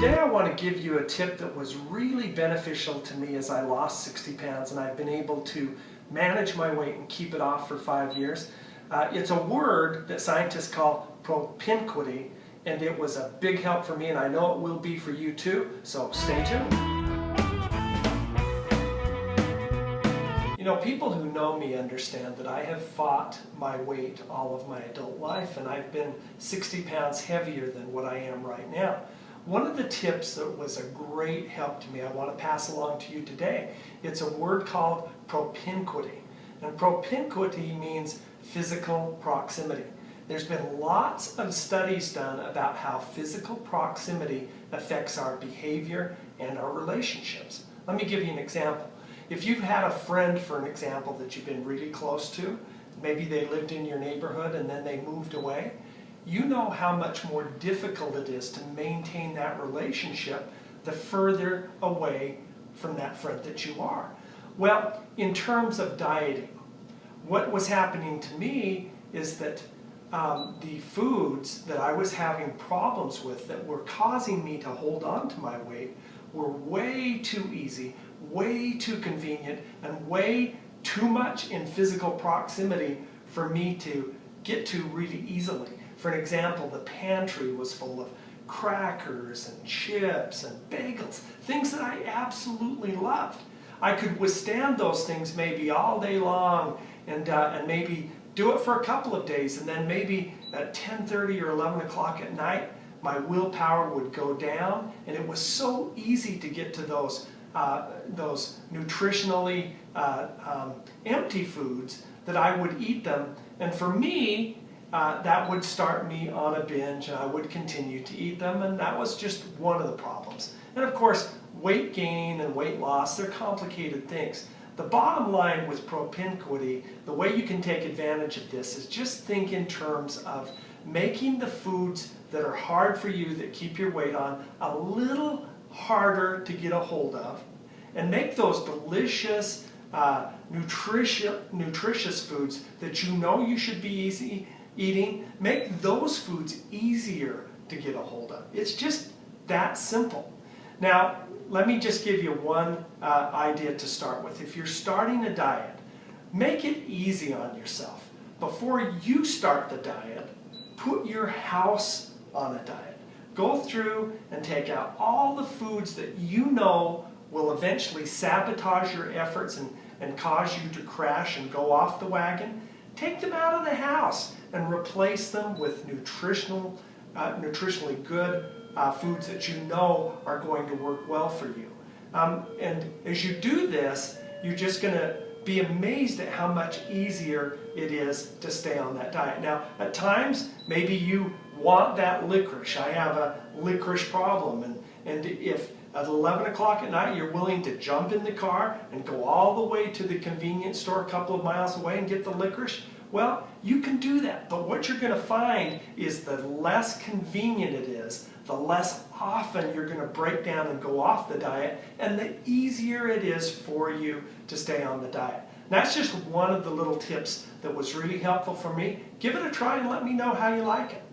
Today I want to give you a tip that was really beneficial to me as I lost 60 pounds and I've been able to manage my weight and keep it off for 5 years. It's a word that scientists call propinquity, and it was a big help for me, and I know it will be for you too, so stay tuned. You know, people who know me understand that I have fought my weight all of my adult life, and I've been 60 pounds heavier than what I am right now. One of the tips that was a great help to me, I want to pass along to you today. It's a word called propinquity. And propinquity means physical proximity. There's been lots of studies done about how physical proximity affects our behavior and our relationships. Let me give you an example. If you've had a friend, for an example, that you've been really close to, maybe they lived in your neighborhood and then they moved away, you know how much more difficult it is to maintain that relationship the further away from that friend that you are. Well, in terms of dieting, what was happening to me is that the foods that I was having problems with that were causing me to hold on to my weight were way too easy, way too convenient, and way too much in physical proximity for me to get to really easily. For an example, the pantry was full of crackers and chips and bagels, things that I absolutely loved. I could withstand those things maybe all day long and maybe do it for a couple of days, and then maybe at 10:30 or 11 o'clock at night, my willpower would go down, and it was so easy to get to those nutritionally empty foods that I would eat them, and for me, that would start me on a binge, and I would continue to eat them, and that was just one of the problems. And of course, weight gain and weight loss, they're complicated things. The bottom line with propinquity, the way you can take advantage of this is just think in terms of making the foods that are hard for you, that keep your weight on, a little harder to get a hold of, and make those delicious, nutritious foods that you know you should be eating, make those foods easier to get a hold of. It's just that simple. Now, let me just give you one idea to start with. If you're starting a diet, make it easy on yourself. Before you start the diet, put your house on a diet. Go through and take out all the foods that you know will eventually sabotage your efforts and cause you to crash and go off the wagon. Take them out of the house and replace them with nutritionally good foods that you know are going to work well for you. And as you do this, you're just going to be amazed at how much easier it is to stay on that diet. Now, at times, maybe you want that licorice. I have a licorice problem, and if at 11 o'clock at night you're willing to jump in the car and go all the way to the convenience store a couple of miles away and get the licorice, well, you can do that. But what you're going to find is the less convenient it is, the less often you're going to break down and go off the diet, and the easier it is for you to stay on the diet. That's just one of the little tips that was really helpful for me. Give it a try and let me know how you like it.